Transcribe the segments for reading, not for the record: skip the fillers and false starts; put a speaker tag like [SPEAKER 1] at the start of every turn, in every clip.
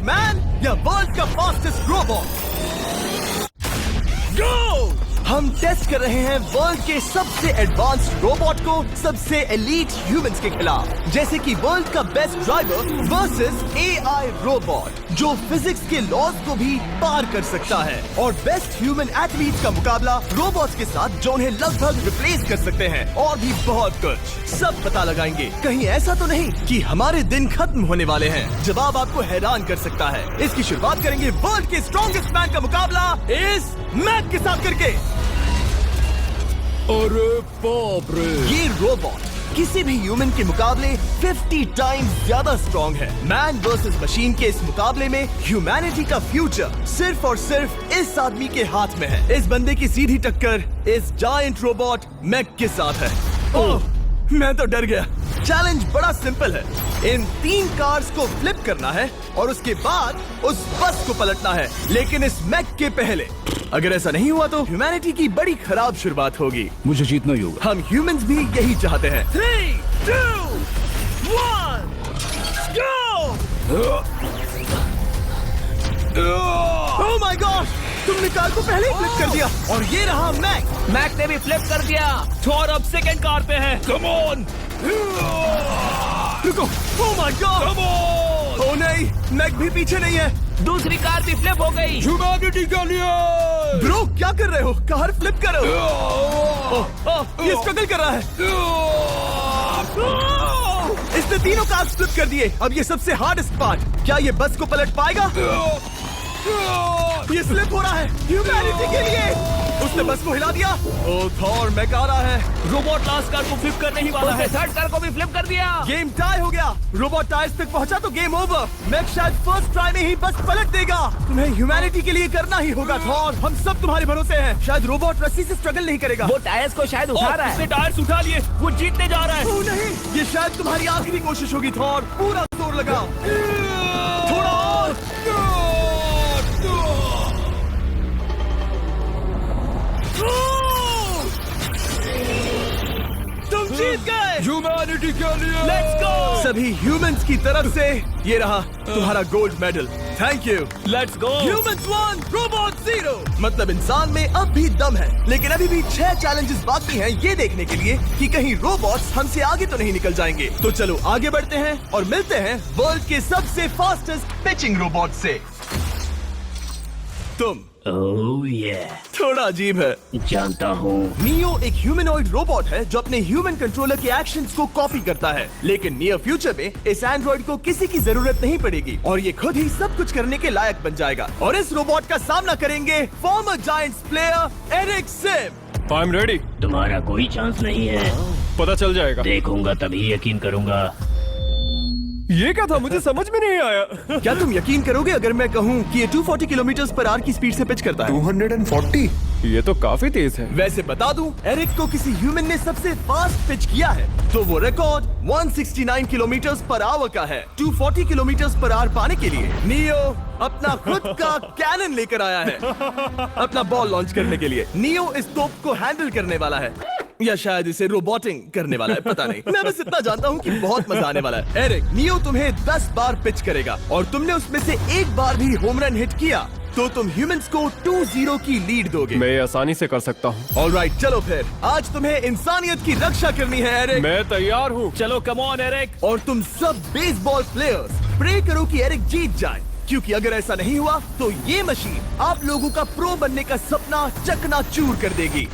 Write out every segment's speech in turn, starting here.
[SPEAKER 1] Man या world का fastest robot? गो! हम टेस्ट कर रहे हैं वर्ल्ड के सबसे एडवांस्ड रोबोट को सबसे एलीट ह्यूमंस के खिलाफ, जैसे कि वर्ल्ड का best driver versus AI robot जो फिजिक्स के लॉज को भी पार कर सकता है, और बेस्ट ह्यूमन एथलीट का मुकाबला रोबोट्स के साथ जो उन्हें लगभग रिप्लेस कर सकते हैं, और भी बहुत कुछ। सब पता लगाएंगे। कहीं ऐसा तो नहीं कि हमारे दिन खत्म होने वाले हैं? जवाब आपको हैरान कर सकता है। इसकी शुरुआत करेंगे वर्ल्ड के स्ट्रॉन्गेस्ट मैन का मुकाबला इस मैक के साथ करके।
[SPEAKER 2] अरे बाप रे!
[SPEAKER 1] ये रोबोट किसी भी ह्यूमन के मुकाबले 50 टाइम्स ज्यादा स्ट्रॉन्ग है। मैन वर्सेस मशीन के इस मुकाबले में ह्यूमैनिटी का फ्यूचर सिर्फ और सिर्फ इस आदमी के हाथ में है। इस बंदे की सीधी टक्कर इस जायंट रोबोट मैक के साथ है। ओह, मैं तो डर गया। चैलेंज बड़ा सिंपल है। इन 3 कार्स को फ्लिप करना है और उसके बाद उस बस को पलटना है, लेकिन इस मैक के पहले। अगर ऐसा नहीं हुआ तो ह्यूमैनिटी की बड़ी खराब शुरुआत होगी।
[SPEAKER 2] मुझे जीतना ही होगा।
[SPEAKER 1] हम ह्यूमंस भी यही चाहते हैं। 3, 2, 1, go! Oh my God! तुमने कार को पहले ही फ्लिप कर दिया, और ये रहा मैक।
[SPEAKER 3] मैक ने भी फ्लिप कर दिया। थॉर अब सेकंड कार पे है।
[SPEAKER 2] Come on!
[SPEAKER 1] रुको! Oh my God!
[SPEAKER 2] Come on!
[SPEAKER 1] Oh नहीं, मैक भी पीछे नहीं है।
[SPEAKER 3] दूसरी कार भी फ्लिप हो गई।
[SPEAKER 2] ह्यूमैनिटी के लिए!
[SPEAKER 1] ब्रो, क्या कर रहे हो? कार फ्लिप करो। ये स्ट्रगल कर रहा है। इसने तीनों कार फ्लिप कर दिए। अब ये सबसे हार्डेस्ट पार्ट। क्या ये बस को पलट पाएगा? ये स्लिप हो रहा है ह्यूमैनिटी के लिए। उसने बस को हिला दिया। ओह थॉर, मैक आ रहा है।
[SPEAKER 3] रोबोट लास्ट कार को फ्लिप करने ही वाला है। थर्ड कार को भी फ्लिप कर दिया।
[SPEAKER 1] गेम टाई हो गया। रोबोट टायर्स तक पहुंचा तो गेम ओवर। मैक शायद फर्स्ट ट्राई में ही बस पलट देगा। तुम्हें ह्यूमैनिटी के लिए करना ही होगा थॉर। हम सब तुम्हारे भरोसे हैं। शायद रोबोट रस्सी से स्ट्रगल नहीं करेगा।
[SPEAKER 3] वो टायर्स को शायद उठा रहा है।
[SPEAKER 2] उसने टायर्स उठा लिए। वो जीतने जा रहा है।
[SPEAKER 1] ओह नहीं, ये शायद तुम्हारी आखिरी कोशिश होगी थॉर। पूरा जोर लगाओ। थोड़ा और। तुम जीत गए।
[SPEAKER 2] ह्यूमैनिटी के लिए!
[SPEAKER 1] Let's go! सभी ह्यूमंस की तरफ से ये रहा तुम्हारा gold medal. Thank you.
[SPEAKER 3] Let's go.
[SPEAKER 1] Humans 1, robot 0। मतलब इंसान में अब भी दम है, लेकिन अभी भी 6 चैलेंजेस बाकी हैं ये देखने के लिए कि कहीं रोबोट्स हमसे आगे तो नहीं निकल जाएंगे। तो चलो आगे बढ़ते हैं और मिलते हैं वर्ल्ड के सबसे फास्टेस्ट पिचिंग रोबोट से। तुम
[SPEAKER 3] ओह ये
[SPEAKER 1] थोड़ा अजीब है,
[SPEAKER 3] जानता हूँ।
[SPEAKER 1] नियो एक ह्यूमनॉइड रोबोट है जो अपने ह्यूमन कंट्रोलर के एक्शंस को कॉपी करता है, लेकिन नियर फ्यूचर में इस एंड्रॉइड को किसी की जरूरत नहीं पड़ेगी और ये खुद ही सब कुछ करने के लायक बन जाएगा। और इस रोबोट का सामना करेंगे former Giants player Eric Sim.
[SPEAKER 2] I am ready.
[SPEAKER 3] तुम्हारा कोई चांस नहीं है।
[SPEAKER 2] पता चल जाएगा।
[SPEAKER 3] देखूंगा तभी यकीन करूंगा।
[SPEAKER 2] ये क्या था? मुझे समझ में नहीं आया।
[SPEAKER 1] क्या तुम यकीन करोगे अगर मैं कहूँ कि ये 240 किलोमीटर/आवर की स्पीड से पिच करता है?
[SPEAKER 4] 240?
[SPEAKER 2] ये तो काफी तेज है।
[SPEAKER 1] वैसे बता दूं, एरिक को किसी ह्यूमन ने सबसे फास्ट पिच किया है तो वो रिकॉर्ड 169 किलोमीटर/आवर का है। 240 किलोमीटर/आवर पाने के लिए नियो अपना खुद का कैनन लेकर आया है अपना बॉल लॉन्च करने के लिए। नियो इस तोप को हैंडल करने वाला है, या शायद इसे रोबोटिंग करने वाला है, पता नहीं। मैं बस इतना जानता हूँ कि बहुत मजा आने वाला है। एरिक, नियो तुम्हें 10 बार पिच करेगा और तुमने उसमें से एक बार भी होम रन हिट किया तो तुम ह्यूमंस को 2-0 की लीड दोगे।
[SPEAKER 2] मैं ये आसानी से कर सकता हूँ।
[SPEAKER 1] ऑलराइट, चलो फिर आज तुम्हें इंसानियत की रक्षा करनी है एरिक।
[SPEAKER 2] मैं तैयार हूँ।
[SPEAKER 3] चलो कम ऑन एरिक।
[SPEAKER 1] और तुम सब बेसबॉल प्लेयर्स प्रे करो कि एरिक जीत जाए, क्योंकि अगर ऐसा नहीं हुआ तो ये मशीन आप लोगों का प्रो बनने का सपना चकनाचूर कर देगी।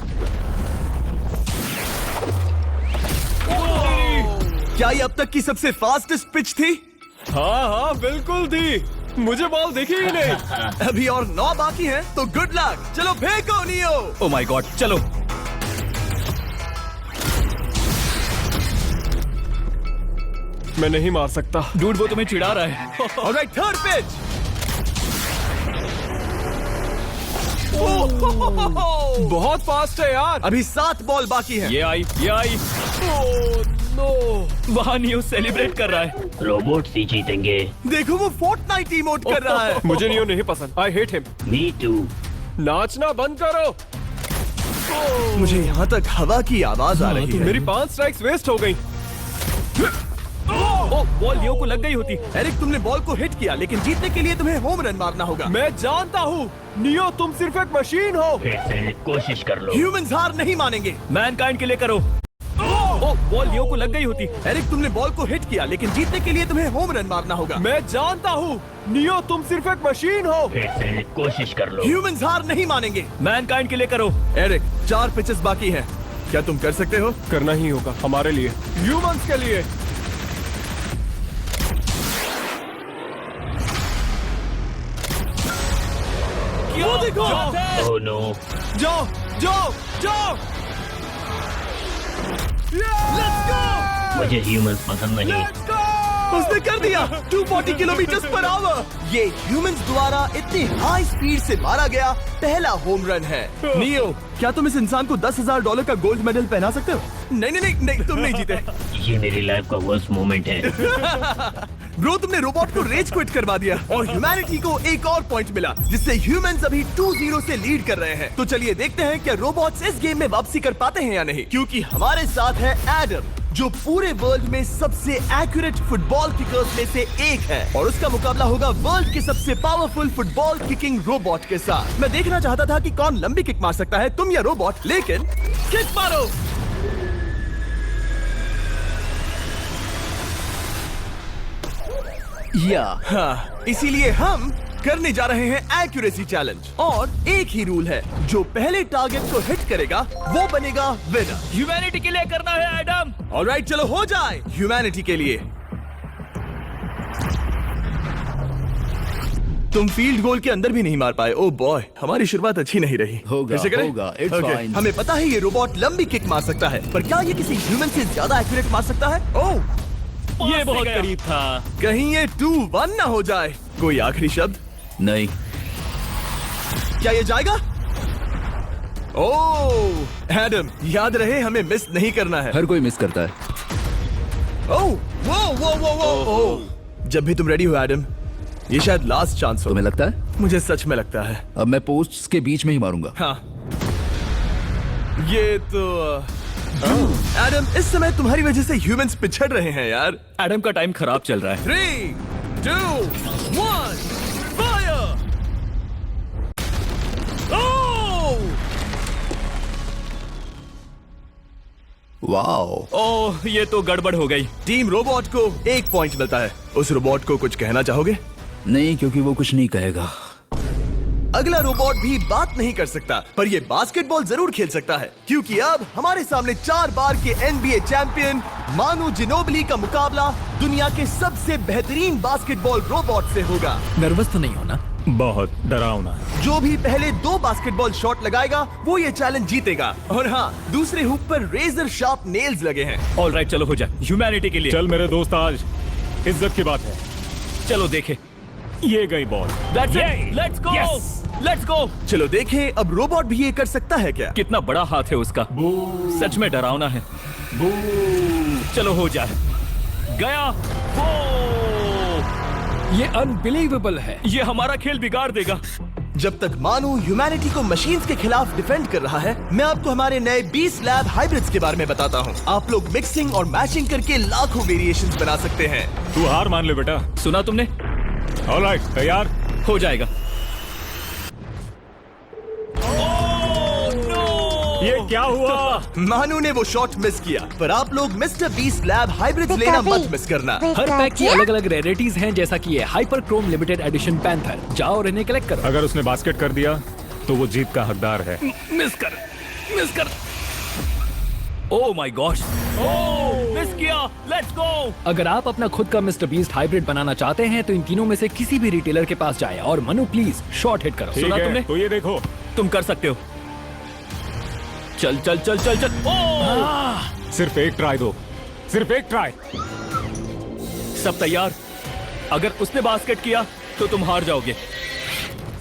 [SPEAKER 1] क्या ये अब तक की सबसे फास्टेस्ट पिच थी?
[SPEAKER 2] हाँ बिल्कुल थी। मुझे बॉल दिखी ही नहीं।
[SPEAKER 1] अभी और 9 बाकी हैं, तो गुड लक। चलो फेंको नियो।
[SPEAKER 2] ओह माय गॉड, चलो। मैं नहीं मार सकता।
[SPEAKER 3] डूड, वो तुम्हें चिढ़ा रहा है।
[SPEAKER 1] Alright, third pitch.
[SPEAKER 2] बहुत फास्ट है यार।
[SPEAKER 1] अभी 7 बॉल बाकी हैं।
[SPEAKER 2] ये आई। Oh no.
[SPEAKER 3] वहाँ नियो सेलिब्रेट कर रहा है। रोबोट ही जीतेंगे।
[SPEAKER 1] देखो वो फोर्टनाइट इमोट कर रहा है।
[SPEAKER 2] मुझे नियो नहीं पसंद। I hate him.
[SPEAKER 3] Me too.
[SPEAKER 2] नाचना बंद करो।
[SPEAKER 1] मुझे यहाँ तक हवा की आवाज आ रही है।
[SPEAKER 2] मेरी 5 स्ट्राइक्स वेस्ट हो गई।
[SPEAKER 3] ओ बॉल लियो को लग गई होती।
[SPEAKER 1] एरिक, तुमने बॉल को हिट किया, लेकिन जीतने के लिए तुम्हें होम रन मारना होगा।
[SPEAKER 2] मैं जानता हूँ नियो, तुम सिर्फ एक मशीन हो।
[SPEAKER 3] फिर से कोशिश कर लो।
[SPEAKER 1] ह्यूमंस हार नहीं मानेंगे।
[SPEAKER 3] मैनकाइंड के लिए करो। ओ बॉल लियो को लग गई होती।
[SPEAKER 1] एरिक, तुमने बॉल को हिट किया, लेकिन जीतने के लिए तुम्हें होम रन मारना होगा।
[SPEAKER 2] मैं जानता हूँ नियो, तुम सिर्फ एक मशीन हो।
[SPEAKER 3] फिर से कोशिश कर लो।
[SPEAKER 1] ह्यूमंस हार नहीं मानेंगे।
[SPEAKER 3] मैनकाइंड के लिए करो।
[SPEAKER 1] एरिक, 4 पिचेस बाकी हैं। क्या तुम कर सकते हो?
[SPEAKER 2] करना ही होगा हमारे लिए, ह्यूमंस के लिए।
[SPEAKER 1] वो देखो।
[SPEAKER 3] Oh no.
[SPEAKER 1] जाओ जाओ जाओ। Let's go!
[SPEAKER 3] मुझे ह्यूमंस पसंद नहीं।
[SPEAKER 1] उसने कर दिया 240 किलोमीटर पर आवर। ये ह्यूमंस द्वारा इतनी हाई स्पीड से मारा गया पहला होम रन है। नियो, क्या तुम इस इंसान को $10,000 का गोल्ड मेडल पहना सकते हो? नहीं नहीं नहीं नहीं, तुम नहीं जीते।
[SPEAKER 3] ये मेरी लाइफ का वर्स्ट मोमेंट है।
[SPEAKER 1] ब्रो, तुमने रोबोट को रेज क्विट करवा दिया और ह्यूमैनिटी को एक और पॉइंट मिला, जिससे ह्यूमंस अभी 2-0 से लीड कर रहे हैं। तो चलिए देखते हैं क्या रोबोट्स इस गेम में वापसी कर पाते हैं या नहीं, क्योंकि हमारे साथ है एडम, जो पूरे वर्ल्ड में सबसे एक्यूरेट फुटबॉल किकर्स में से एक है, और उसका मुकाबला होगा वर्ल्ड के सबसे पावरफुल फुटबॉल किकिंग रोबोट के साथ। मैं देखना चाहता था कि कौन लंबी किक मार सकता है, तुम या रोबोट, लेकिन किक मारो। हाँ, इसीलिए हम करने जा रहे हैं एक्यूरेसी चैलेंज, और एक ही रूल है, जो पहले टारगेट को हिट करेगा वो बनेगा विनर।
[SPEAKER 3] ह्यूमैनिटी के लिए करना है एडम।
[SPEAKER 1] ऑलराइट, चलो हो जाए ह्यूमैनिटी के लिए। तुम फील्ड गोल के अंदर भी नहीं मार पाए। ओ बॉय, हमारी शुरुआत अच्छी नहीं रही।
[SPEAKER 4] होगा,
[SPEAKER 1] फिर से करें?
[SPEAKER 4] होगा, it's
[SPEAKER 1] Okay,
[SPEAKER 4] fine.
[SPEAKER 1] हमें पता है ये रोबोट लंबी किक मार सकता है, पर क्या ये किसी ह्यूमन से ज्यादा एक्यूरेट मार सकता है? ओह,
[SPEAKER 3] ये बहुत करीब था।
[SPEAKER 1] कहीं ये 2-1 ना हो जाए। कोई आखिरी शब्द?
[SPEAKER 4] नहीं।
[SPEAKER 1] क्या ये जाएगा? ओह एडम, याद रहे हमें मिस नहीं करना है।
[SPEAKER 4] हर कोई मिस करता है।
[SPEAKER 1] ओह वो वो वो वो ओह। जब भी तुम रेडी हो एडम, ये शायद लास्ट चांस हो।
[SPEAKER 4] तुम्हें लगता है?
[SPEAKER 1] मुझे सच में लगता है।
[SPEAKER 4] अब मैं पोस्ट्स के बीच में ही मारूंगा।
[SPEAKER 1] हाँ, ये तो एडम, इस समय तुम्हारी वजह से ह्यूमंस पिछड़ रहे हैं यार।
[SPEAKER 3] एडम का टाइम खराब चल रहा है।
[SPEAKER 1] 3, 2, 1, फायर! ओह!
[SPEAKER 4] वाओ।
[SPEAKER 3] ओह, ये तो गड़बड़ हो गई।
[SPEAKER 1] टीम रोबोट को 1 पॉइंट मिलता है। उस रोबोट को कुछ कहना चाहोगे?
[SPEAKER 4] नहीं, क्योंकि वो कुछ नहीं कहेगा।
[SPEAKER 1] अगला रोबोट भी बात नहीं कर सकता, पर ये बास्केटबॉल जरूर खेल सकता है, क्योंकि अब हमारे सामने 4 बार के NBA चैंपियन मानू जिनोबली का मुकाबला दुनिया के सबसे बेहतरीन बास्केटबॉल रोबोट से होगा।
[SPEAKER 4] नर्वस तो नहीं होना?
[SPEAKER 2] बहुत डरावना।
[SPEAKER 1] जो भी पहले 2 बास्केटबॉल शॉट लगाएगा वो ये चैलेंज जीतेगा। और हाँ, दूसरे हुक पर रेजर शार्प नेल्स लगे हैं।
[SPEAKER 3] ऑलराइट, चलो हो जाए ह्यूमैनिटी के लिए।
[SPEAKER 2] चल मेरे दोस्त, आज इज्जत की बात है।
[SPEAKER 3] चलो देखे।
[SPEAKER 2] ये गई ball.
[SPEAKER 3] Let's go, let's go.
[SPEAKER 1] चलो देखें अब रोबोट भी ये कर सकता है क्या?
[SPEAKER 3] कितना बड़ा हाथ है उसका, सच में डरावना है। चलो हो जाए। गया।
[SPEAKER 4] ये अनबिलीवेबल है।
[SPEAKER 3] ये हमारा खेल बिगाड़ देगा।
[SPEAKER 1] जब तक मानू ह्यूमैनिटी को मशीन्स के खिलाफ डिफेंड कर रहा है, मैं आपको हमारे नए 20 लैब हाइब्रिड्स के बारे में बताता हूँ। आप लोग मिक्सिंग और मैचिंग करके लाखों वेरिएशंस बना सकते हैं।
[SPEAKER 2] तू हार मान ले बेटा।
[SPEAKER 3] सुना तुमने?
[SPEAKER 2] ऑलराइट, तैयार?
[SPEAKER 3] हो जाएगा।
[SPEAKER 2] ये क्या हुआ?
[SPEAKER 1] मानू ने वो शॉट मिस किया, पर आप लोग मिस्टर 20 लैब हाइब्रिड्स लेना मत मिस करना।
[SPEAKER 5] हर पैक की अलग अलग रेयरिटीज हैं, जैसा कि ये hyper Chrome limited edition panther. जाओ और इन्हें कलेक्ट करो।
[SPEAKER 2] अगर उसने बास्केट कर दिया तो वो जीत का हकदार है।
[SPEAKER 3] मिस कर। ओह माय गॉश, मिस किया। Let's go.
[SPEAKER 5] अगर आप अपना खुद का मिस्टर बीस्ट हाइब्रिड बनाना चाहते हैं तो इन तीनों में से किसी भी रिटेलर के पास जाएं और मनु प्लीज शॉट हिट करो।
[SPEAKER 2] ठीक
[SPEAKER 3] सुना
[SPEAKER 2] है,
[SPEAKER 3] तुमने?
[SPEAKER 2] तो ये देखो।
[SPEAKER 3] तुम कर सकते हो। चल।
[SPEAKER 2] सिर्फ एक ट्राई दो, सिर्फ एक ट्राई।
[SPEAKER 3] सब तैयार? अगर उसने बास्केट किया तो तुम हार जाओगे।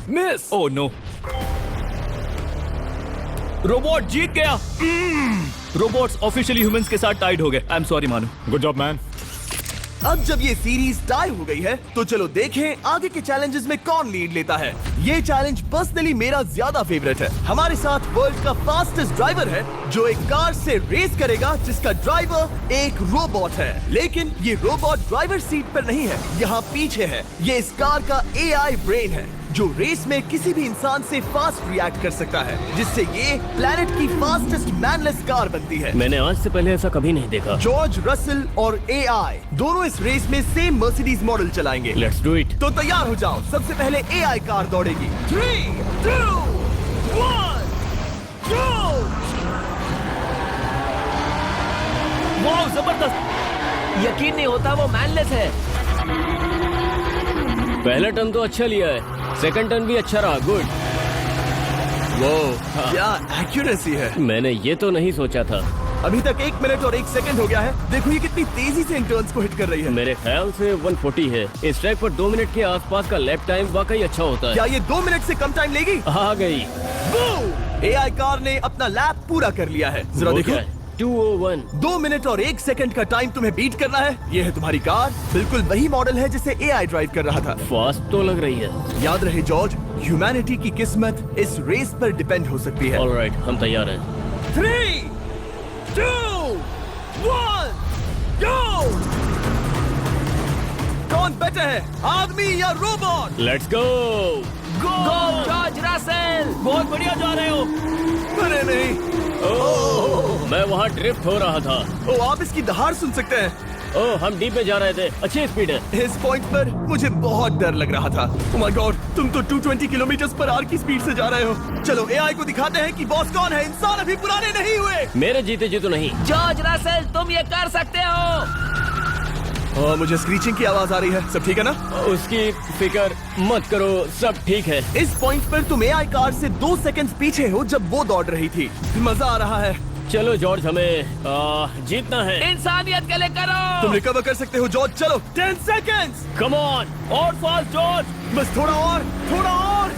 [SPEAKER 3] मिस। ओह नो, रोबोट जीत गया। रोबोट्स ऑफिशियली ह्यूमंस के साथ टाइड हो गए। आई एम सॉरी मानू।
[SPEAKER 2] Good job man.
[SPEAKER 1] अब जब ये सीरीज टाई हो गई है तो चलो देखें आगे के चैलेंजेस में कौन लीड लेता है। ये चैलेंज पर्सनली मेरा ज्यादा फेवरेट है। हमारे साथ वर्ल्ड का फास्टेस्ट ड्राइवर है जो एक कार से रेस करेगा जिसका ड्राइवर एक रोबोट है। लेकिन ये रोबोट ड्राइवर सीट पर नहीं है, यहाँ पीछे है। ये इस कार का AI ब्रेन है जो रेस में किसी भी इंसान से फास्ट रिएक्ट कर सकता है, जिससे ये प्लेनेट की फास्टेस्ट मैनलेस कार बनती है।
[SPEAKER 2] मैंने आज से पहले ऐसा कभी नहीं देखा।
[SPEAKER 1] जॉर्ज रसल और AI दोनों इस रेस में सेम मर्सिडीज मॉडल चलाएंगे।
[SPEAKER 2] Let's do it.
[SPEAKER 1] तो तैयार हो जाओ, सबसे पहले AI कार दौड़ेगी। 3, 2, 1, go!
[SPEAKER 3] वाह जबरदस्त, यकीन नहीं होता वो मैनलेस है।
[SPEAKER 2] पहला टर्न तो अच्छा लिया है, सेकंड टर्न भी अच्छा रहा। गुड। वो
[SPEAKER 1] क्या एक्यूरेसी है।
[SPEAKER 2] मैंने ये तो नहीं सोचा था।
[SPEAKER 1] अभी तक 1 मिनट और 1 सेकंड हो गया है। देखो ये कितनी तेजी से इन टर्न्स को हिट कर रही है।
[SPEAKER 2] मेरे ख्याल से 140 है। इस ट्रैक पर 2 मिनट के आसपास का लैप टाइम वाकई अच्छा होता है।
[SPEAKER 1] क्या ये 2 मिनट से कम टाइम लेगी?
[SPEAKER 2] आ गई।
[SPEAKER 1] AI कार ने अपना लैप पूरा कर लिया है। जरा
[SPEAKER 2] वो
[SPEAKER 1] देखो,
[SPEAKER 2] क्या है? 201।
[SPEAKER 1] 2 मिनट और 1 सेकंड का टाइम तुम्हें बीट करना है। ये है तुम्हारी कार, बिल्कुल वही मॉडल है जिसे AI ड्राइव कर रहा था।
[SPEAKER 2] फास्ट तो लग रही है।
[SPEAKER 1] याद रहे जॉर्ज, ह्यूमैनिटी की किस्मत इस रेस पर डिपेंड हो सकती है।
[SPEAKER 2] ऑलराइट, हम तैयार हैं।
[SPEAKER 1] 3, 2, 1, go! कौन बेटर है, आदमी या robot?
[SPEAKER 2] Let's go.
[SPEAKER 3] Go George Russell, बहुत बढ़िया जा रहे हो।
[SPEAKER 1] अरे नहीं,
[SPEAKER 2] मैं वहाँ ड्रिफ्ट हो रहा था।
[SPEAKER 1] ओ आप इसकी दहाड़ सुन सकते हैं।
[SPEAKER 2] ओह, हम डीप में जा रहे थे। अच्छी स्पीड है।
[SPEAKER 1] इस पॉइंट पर मुझे बहुत डर लग रहा था। ओह माय गॉड, तुम तो 220 किलोमीटर पर आवर की स्पीड से जा रहे हो। चलो AI को दिखाते हैं कि बॉस कौन है। इंसान अभी पुराने नहीं हुए।
[SPEAKER 2] मेरे जीते जी तो नहीं।
[SPEAKER 3] जॉर्ज रसल, तुम ये कर सकते हो।
[SPEAKER 1] मुझे स्क्रीचिंग की आवाज आ रही है। सब ठीक है ना?
[SPEAKER 2] उसकी फिक्र मत करो, सब ठीक है।
[SPEAKER 1] इस पॉइंट पर तुम AI कार से 2 सेकंड पीछे हो जब वो दौड़ रही थी। मजा आ रहा है।
[SPEAKER 2] चलो जॉर्ज, हमें जीतना है।
[SPEAKER 3] इंसानियत के लिए करो।
[SPEAKER 1] तुम रिकवर कर सकते हो जॉर्ज। चलो 10 सेकंड्स।
[SPEAKER 2] कम ऑन, और फास्ट जॉर्ज।
[SPEAKER 1] बस थोड़ा और, थोड़ा और।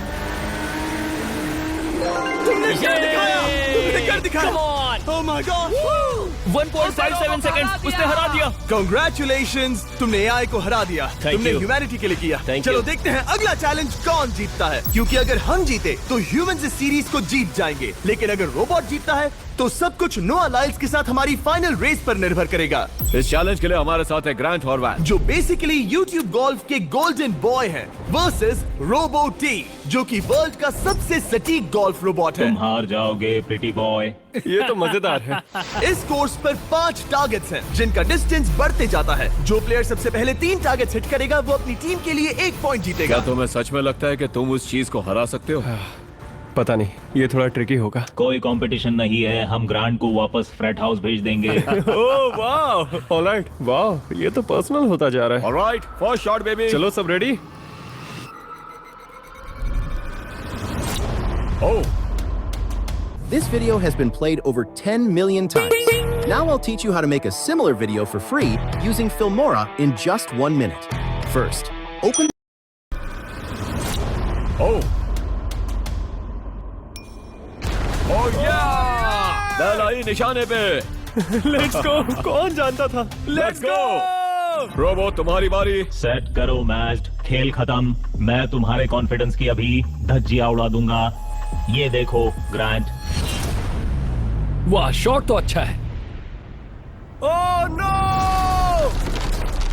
[SPEAKER 1] तुमने कर दिखाया, तुमने कर दिखाया।
[SPEAKER 2] Come on.
[SPEAKER 1] Oh my God.
[SPEAKER 3] 1.57 second, उसने हरा दिया।
[SPEAKER 1] Congratulations, तुमने AI को हरा दिया।
[SPEAKER 2] Thank
[SPEAKER 1] तुमने
[SPEAKER 2] you.
[SPEAKER 1] ह्यूमैनिटी के लिए किया।
[SPEAKER 2] Thank
[SPEAKER 1] चलो
[SPEAKER 2] you.
[SPEAKER 1] देखते हैं अगला चैलेंज कौन जीतता है, क्योंकि अगर हम जीते तो ह्यूमंस इस सीरीज को जीत जाएंगे, लेकिन अगर रोबोट जीतता है तो सब कुछ नोआ लाइल्स के साथ हमारी फाइनल रेस पर निर्भर करेगा।
[SPEAKER 6] इस चैलेंज के लिए हमारे साथ है ग्रांट हॉर्वैट,
[SPEAKER 1] जो बेसिकली YouTube गोल्फ के गोल्डन बॉय हैं, वर्सेस रोबो टी, जो कि वर्ल्ड का सबसे सटीक गोल्फ रोबोट है।
[SPEAKER 7] हार जाओगे प्रिटी बॉय।
[SPEAKER 2] ये तो मजेदार है।
[SPEAKER 1] इस कोर्स पर 5 टारगेट्स हैं, जिनका डिस्टेंस बढ़ते जाता है। जो प्लेयर सबसे पहले 3 टारगेट्स हिट करेगा वो अपनी टीम के लिए 1 पॉइंट जीतेगा।
[SPEAKER 6] क्या तुम्हें सच में लगता है कि तुम उस चीज को हरा सकते हो?
[SPEAKER 2] पता नहीं, ये थोड़ा ट्रिकी होगा।
[SPEAKER 7] कोई कंपटीशन नहीं है, हम ग्रांट को वापस फ्रेट हाउस भेज देंगे।
[SPEAKER 2] ओह वाह, ऑलराइट, वाह, ये तो पर्सनल होता जा रहा है।
[SPEAKER 6] Alright, first shot baby.
[SPEAKER 2] चलो सब ready?
[SPEAKER 6] Oh,
[SPEAKER 8] This video has been played over 10 million times. Now I'll teach you how to make a similar video for free using Filmora in just 1 minute. First, open
[SPEAKER 6] ओह, ओह या! बैल आई निशाने पे।
[SPEAKER 2] Let's go. कौन जानता था?
[SPEAKER 6] Let's go. Robo, तुम्हारी बारी।
[SPEAKER 7] Set करो मैच, खेल खत्म। मैं तुम्हारे कॉन्फिडेंस की अभी धज्जियां उड़ा दूंगा। ये देखो ग्रांट।
[SPEAKER 5] वाह, शॉट तो अच्छा है।
[SPEAKER 1] Oh no!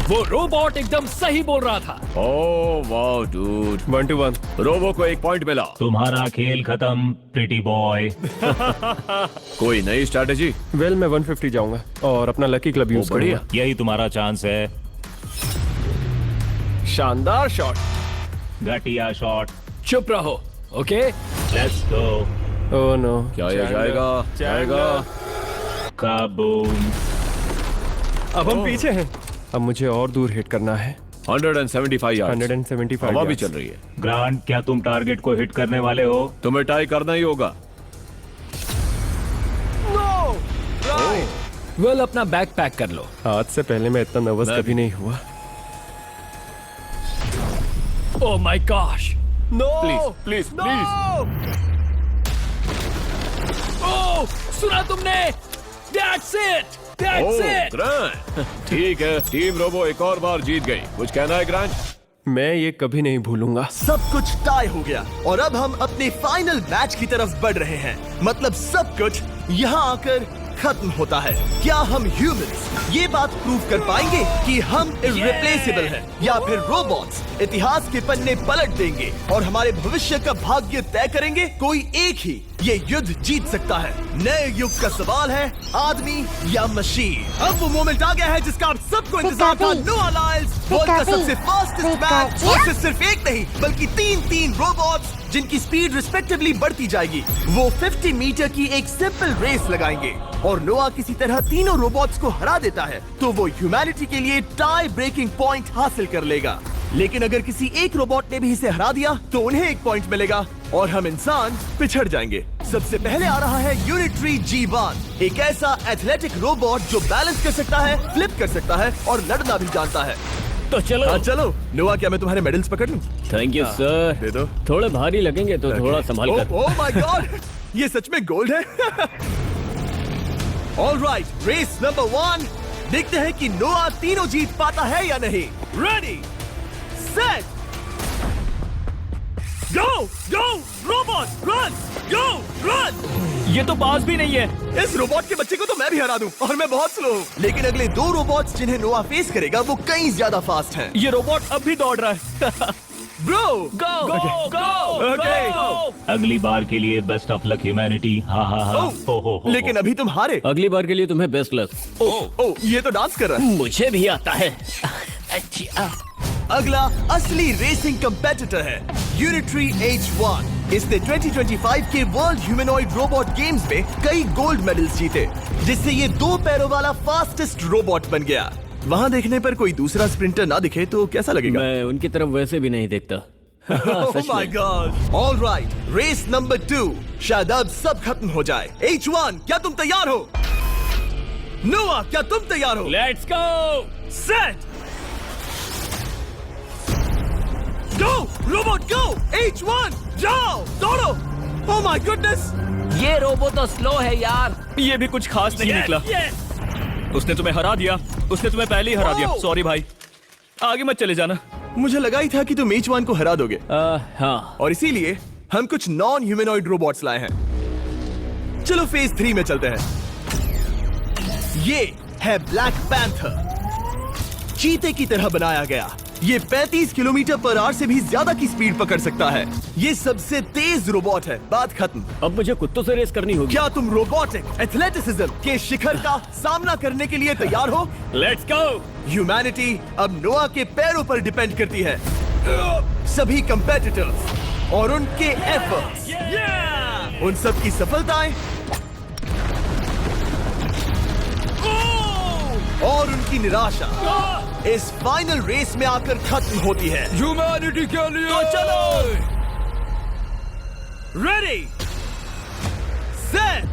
[SPEAKER 5] वो रोबोट एकदम सही बोल रहा था।
[SPEAKER 6] ओह वाह डूड।
[SPEAKER 2] 1 to 1।
[SPEAKER 6] रोबो को 1 पॉइंट मिला।
[SPEAKER 7] तुम्हारा खेल खत्म प्रिटी बॉय।
[SPEAKER 6] कोई नई स्ट्रैटेजी?
[SPEAKER 2] वेल, मैं 150 जाऊंगा और अपना लकी क्लब यूज
[SPEAKER 6] बढ़िया।
[SPEAKER 2] करूंगा।
[SPEAKER 7] यही तुम्हारा चांस है।
[SPEAKER 2] शानदार शॉट।
[SPEAKER 7] घटिया शॉट।
[SPEAKER 5] चुप रहो, okay?
[SPEAKER 7] Let's go.
[SPEAKER 2] Oh no.
[SPEAKER 6] क्या ये जाएगा? जाएगा।
[SPEAKER 7] काबूम।
[SPEAKER 2] अब हम पीछे हैं। अब मुझे और दूर हिट करना है।
[SPEAKER 6] 175 यार्ड्स।
[SPEAKER 2] 175
[SPEAKER 6] हवा भी
[SPEAKER 2] yards।
[SPEAKER 6] चल रही है।
[SPEAKER 7] ग्रांट, क्या तुम टारगेट को हिट करने वाले हो?
[SPEAKER 6] तुम्हें टाई करना ही होगा।
[SPEAKER 5] वेल, अपना बैग पैक कर लो।
[SPEAKER 2] आज से पहले मैं इतना नर्वस
[SPEAKER 6] मैं
[SPEAKER 2] कभी नहीं हुआ।
[SPEAKER 5] Oh my gosh.
[SPEAKER 1] No!
[SPEAKER 6] Please please please.
[SPEAKER 5] Oh, सुना तुमने? That's it!
[SPEAKER 2] That's
[SPEAKER 6] oh,
[SPEAKER 2] it!
[SPEAKER 6] Grant. ठीक है, टीम रोबो एक और बार जीत गई। कुछ कहना है ग्रांट?
[SPEAKER 2] मैं ये कभी नहीं भूलूंगा।
[SPEAKER 1] सब कुछ टाई हो गया और अब हम अपने फाइनल मैच की तरफ बढ़ रहे हैं। मतलब सब कुछ यहाँ आकर खत्म होता है। क्या हम ह्यूमंस ये बात प्रूव कर पाएंगे कि हम इररिप्लेसेबल हैं, या फिर रोबोट्स इतिहास के पन्ने पलट देंगे और हमारे भविष्य का भाग्य तय करेंगे? कोई एक ही ये युद्ध जीत सकता है। नए युग का सवाल है, आदमी या मशीन। अब वो मोमेंट आ गया है जिसका आप सबको इंतजार था। नोआ लाइल्स वर्ल्ड का सबसे फास्टेस्ट मैच, और सिर्फ एक नहीं बल्कि तीन रोबोट्स जिनकी स्पीड रिस्पेक्टिवली बढ़ती जाएगी। वो 50 मीटर की एक सिंपल रेस लगाएंगे और नोआ किसी तरह तीनों रोबोट्स को हरा देता है तो वो ह्यूमैनिटी के लिए टाई ब्रेकिंग पॉइंट हासिल कर लेगा। लेकिन अगर किसी एक रोबोट ने भी इसे हरा दिया तो उन्हें एक पॉइंट मिलेगा और हम इंसान पिछड़ जाएंगे। सबसे पहले आ रहा है यूनिट्री G1, एक ऐसा एथलेटिक रोबोट जो बैलेंस कर सकता है, फ्लिप कर सकता है और लड़ना भी जानता है।
[SPEAKER 2] तो चलो।
[SPEAKER 1] हाँ चलो। नोआ, क्या मैं तुम्हारे मेडल्स पकड़ लूं?
[SPEAKER 2] Thank you sir.
[SPEAKER 1] दे दो।
[SPEAKER 2] थोड़े भारी लगेंगे तो थोड़ा संभाल कर।
[SPEAKER 1] ओह माय गॉड, ये सच में गोल्ड है। ऑलराइट, रेस नंबर 1, देखते हैं कि नोआ तीनों जीत पाता है या नहीं। रेडी, सेट, गो गो रोबोट रन, गो रन।
[SPEAKER 3] ये तो पास भी नहीं है।
[SPEAKER 1] इस रोबोट के बच्चे को तो मैं भी हरा दूं और मैं बहुत स्लो हूं। लेकिन अगले 2 रोबोट्स जिन्हें नोआ फेस करेगा वो कहीं ज्यादा फास्ट हैं।
[SPEAKER 3] ये रोबोट अब भी दौड़ रहा है।
[SPEAKER 1] ब्रो
[SPEAKER 3] गो गो गो
[SPEAKER 1] ओके।
[SPEAKER 7] अगली बार के लिए बेस्ट ऑफ लक ह्यूमैनिटी। हाँ हाँ हाँ। हो।
[SPEAKER 1] लेकिन अभी तुम हारे।
[SPEAKER 2] अगली बार के लिए तुम्हें बेस्ट लक।
[SPEAKER 1] ओह, ये तो डांस कर रहा है।
[SPEAKER 2] मुझे भी आता है।
[SPEAKER 1] अगला असली रेसिंग कंपेटिटर है यूनिट्री H1। इसने 2025 के वर्ल्ड ह्यूमनॉइड रोबोट गेम्स में कई गोल्ड मेडल्स जीते, जिससे ये 2 पैरों वाला फास्टेस्ट रोबोट बन गया। वहाँ देखने पर कोई दूसरा स्प्रिंटर ना दिखे तो कैसा लगेगा?
[SPEAKER 2] मैं उनकी तरफ वैसे भी नहीं देखता।
[SPEAKER 1] Oh my God! All right, race number 2। शायद अब सब खत्म हो जाए। H1, क्या तुम तैयार हो? नोआ, क्या तुम तैयार हो?
[SPEAKER 2] Let's go.
[SPEAKER 1] Set, go robot go. H1, जाओ दौड़ो। Oh my goodness!
[SPEAKER 2] ये रोबो तो स्लो है यार।
[SPEAKER 3] ये भी कुछ खास नहीं निकला। उसने तुम्हें हरा दिया। उसने तुम्हें पहले ही हरा दिया। सॉरी भाई, आगे मत चले जाना।
[SPEAKER 1] मुझे लगा ही था कि तुम H1 को हरा दोगे,
[SPEAKER 2] हाँ।
[SPEAKER 1] और इसीलिए हम कुछ नॉन ह्यूमनॉइड रोबोट्स लाए हैं। चलो फेज 3 में चलते हैं। ये है ब्लैक पैंथर, चीते की तरह बनाया गया। ये 35 किलोमीटर पर आवर से भी ज्यादा की स्पीड पकड़ सकता है। ये सबसे तेज रोबोट है। बात खत्म।
[SPEAKER 2] अब मुझे कुत्तों से रेस करनी होगी।
[SPEAKER 1] क्या तुम रोबोटिक एथलेटिसिज्म के शिखर का सामना करने के लिए तैयार हो?
[SPEAKER 3] Let's go.
[SPEAKER 1] ह्यूमैनिटी अब नोआ के पैरों पर डिपेंड करती है। सभी कंपेटिटर्स और उनके एफर्ट्स, उन सब की सफलताएं और उनकी निराशा इस फाइनल रेस में आकर खत्म होती है।
[SPEAKER 4] ह्यूमैनिटी के लिए
[SPEAKER 1] तो चलो, रेडी, सेट,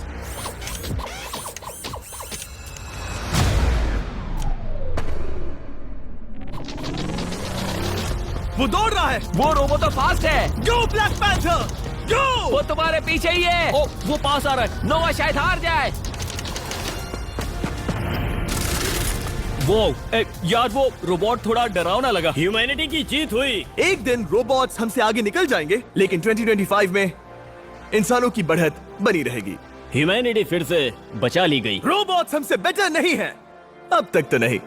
[SPEAKER 1] वो दौड़ रहा है।
[SPEAKER 2] वो रोबो तो फास्ट है।
[SPEAKER 1] गो ब्लैक पैंथर, गो।
[SPEAKER 2] वो तुम्हारे पीछे ही है। ओ, वो पास आ रहा है। नोआ शायद हार जाए।
[SPEAKER 3] वो यार, वो रोबोट थोड़ा डरावना लगा।
[SPEAKER 2] ह्यूमैनिटी की जीत हुई।
[SPEAKER 1] एक दिन रोबोट्स हमसे आगे निकल जाएंगे, लेकिन 2025 में इंसानों की बढ़त बनी रहेगी।
[SPEAKER 2] ह्यूमैनिटी फिर से बचा ली गई।
[SPEAKER 1] रोबोट्स हमसे बेटर नहीं है, अब तक तो नहीं।